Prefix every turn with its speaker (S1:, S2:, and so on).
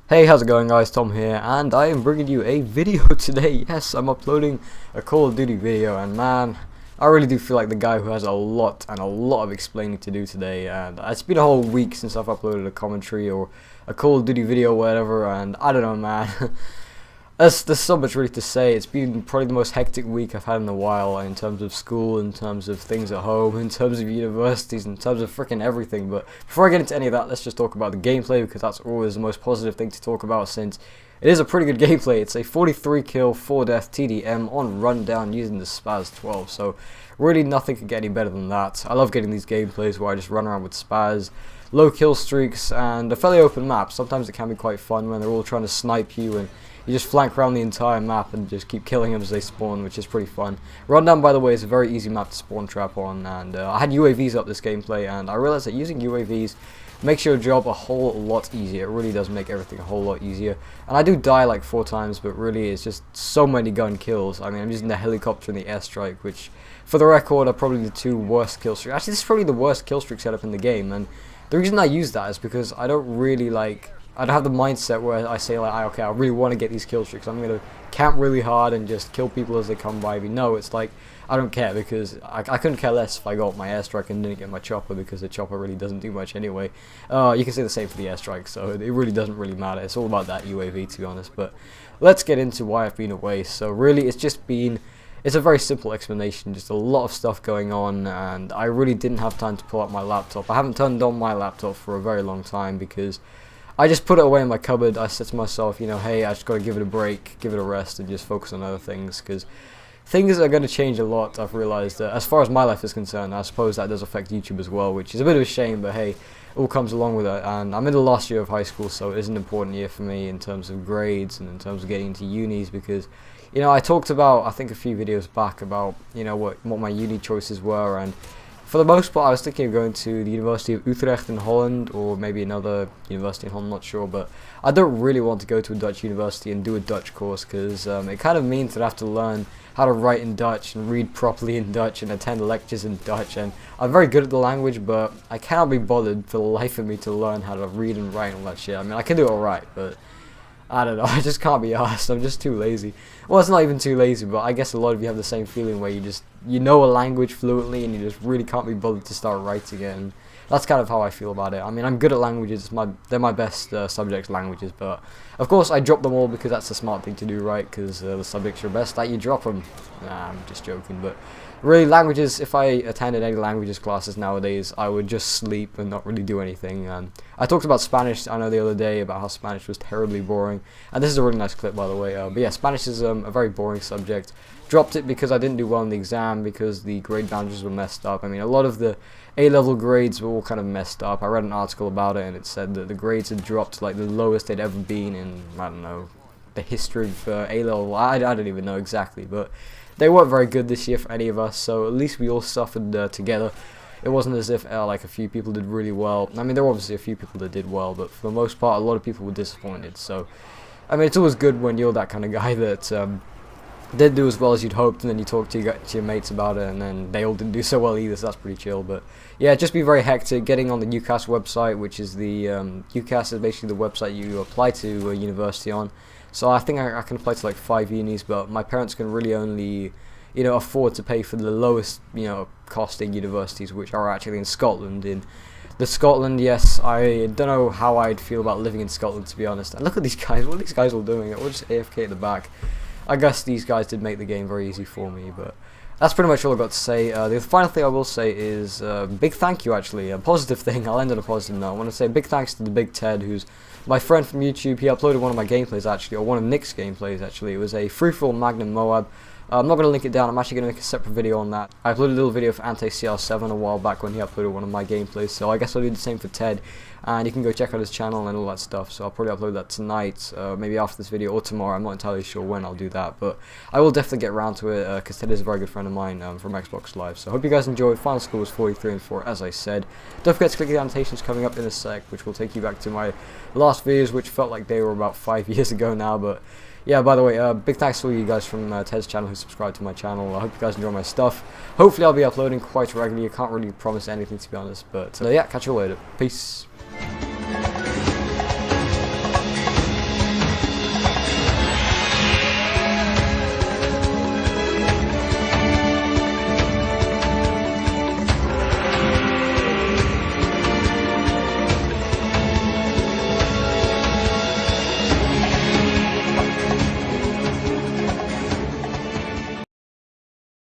S1: Hey, how's it going guys, Tom here, and I am bringing you a video today. Yes, I'm uploading a Call of Duty video, and man, I really do feel like the guy who has a lot of explaining to do today. And it's been a whole week since I've uploaded a commentary or a Call of Duty video or whatever, and I don't know, man. There's so much really to say. It's been probably the most hectic week I've had in a while, in terms of school, in terms of things at home, in terms of universities, in terms of freaking everything. But before I get into any of that, let's just talk about the gameplay, because that's always the most positive thing to talk about, since it is a pretty good gameplay. It's a 43 kill, 4 death TDM on rundown using the Spaz 12, so really nothing could get any better than that. I love getting these gameplays where I just run around with Spaz, low kill streaks, and a fairly open map. Sometimes it can be quite fun when they're all trying to snipe you and you just flank around the entire map and just keep killing them as they spawn, which is pretty fun. Rundown, by the way, is a very easy map to spawn trap on, and I had UAVs up this gameplay, and I realized that using UAVs makes your job a whole lot easier. It really does make everything a whole lot easier. And I do die like 4 times, but really it's just so many gun kills. I mean, I'm using the helicopter and the airstrike, which, for the record, are probably the 2 worst kill streaks. Actually, this is probably the worst kill streak setup in the game, and the reason I use that is because I don't really I don't have the mindset where I say, like, okay, I really want to get these kill streaks. I'm going to camp really hard and just kill people as they come by me. No, it's like, I don't care, because I couldn't care less if I got my airstrike and didn't get my chopper, because the chopper really doesn't do much anyway. You can say the same for the airstrike, so it really doesn't really matter. It's all about that UAV, to be honest. But let's get into why I've been away. So really, it's a very simple explanation, just a lot of stuff going on, and I really didn't have time to pull out my laptop. I haven't turned on my laptop for a very long time, because I just put it away in my cupboard. I said to myself, you know, hey, I just got to give it a break, give it a rest, and just focus on other things, because things are going to change a lot. I've realized that as far as my life is concerned. I suppose that does affect YouTube as well, which is a bit of a shame, but hey, it all comes along with it. And I'm in the last year of high school, so it is an important year for me in terms of grades and in terms of getting into unis, because, you know, I talked about, I think a few videos back, about, you know, what my uni choices were, and for the most part I was thinking of going to the University of Utrecht in Holland, or maybe another university in Holland, not sure, but I don't really want to go to a Dutch university and do a Dutch course, because it kind of means that I have to learn how to write in Dutch and read properly in Dutch and attend lectures in Dutch, and I'm very good at the language, but I cannot be bothered for the life of me to learn how to read and write and all that shit. I mean, I can do it alright, but I don't know, I just can't be arsed. I'm just too lazy. Well, it's not even too lazy, but I guess a lot of you have the same feeling where you know a language fluently and you just really can't be bothered to start writing it, and that's kind of how I feel about it. I mean, I'm good at languages, they're my best subjects, languages, but of course I drop them all because that's the smart thing to do, right? Because the subjects you're best at, you drop them. Nah, I'm just joking, but really, languages, if I attended any languages classes nowadays, I would just sleep and not really do anything. I talked about Spanish, I know, the other day, about how Spanish was terribly boring, and this is a really nice clip, by the way. But yeah, Spanish is a very boring subject. Dropped it because I didn't do well in the exam, because the grade boundaries were messed up. I mean, a lot of the A-level grades were all kind of messed up. I read an article about it, and it said that the grades had dropped to like the lowest they'd ever been in, I don't know, the history of A-level. I don't even know exactly, but they weren't very good this year for any of us, so at least we all suffered together. It wasn't as if like a few people did really well. I mean, there were obviously a few people that did well, but for the most part, a lot of people were disappointed. So, I mean, it's always good when you're that kind of guy that didn't do as well as you'd hoped, and then you talk to your mates about it, and then they all didn't do so well either, so that's pretty chill. But yeah, just be very hectic. Getting on the UCAS website, which is the UCAS is basically the website you apply to a university on. So I think I can apply to like 5 unis, but my parents can really only, you know, afford to pay for the lowest, you know, costing universities, which are actually in Scotland. In Scotland, yes, I don't know how I'd feel about living in Scotland, to be honest. And look at these guys, what are these guys all doing? They're all just AFK at the back. I guess these guys did make the game very easy for me, but that's pretty much all I've got to say. The final thing I will say is big thank you, actually, a positive thing. I'll end on a positive note. I want to say big thanks to the Big Ted, who's my friend from YouTube. He uploaded one of my gameplays, actually, or one of Nick's gameplays, actually. It was a free-for-all Magnum M.O.A.B. I'm not going to link it down. I'm actually going to make a separate video on that. I uploaded a little video for Anti-CR7 a while back when he uploaded one of my gameplays, so I guess I'll do the same for Ted, and you can go check out his channel and all that stuff. So I'll probably upload that tonight, maybe after this video, or tomorrow. I'm not entirely sure when I'll do that, but I will definitely get around to it, because Ted is a very good friend of mine from Xbox Live. So I hope you guys enjoyed. Final score was 43 and 4, as I said. Don't forget to click the annotations coming up in a sec, which will take you back to my last videos, which felt like they were about 5 years ago now, but yeah, by the way, big thanks to all you guys from Ted's channel who subscribed to my channel. I hope you guys enjoy my stuff. Hopefully I'll be uploading quite regularly. I can't really promise anything, to be honest, but yeah, catch you later. Peace.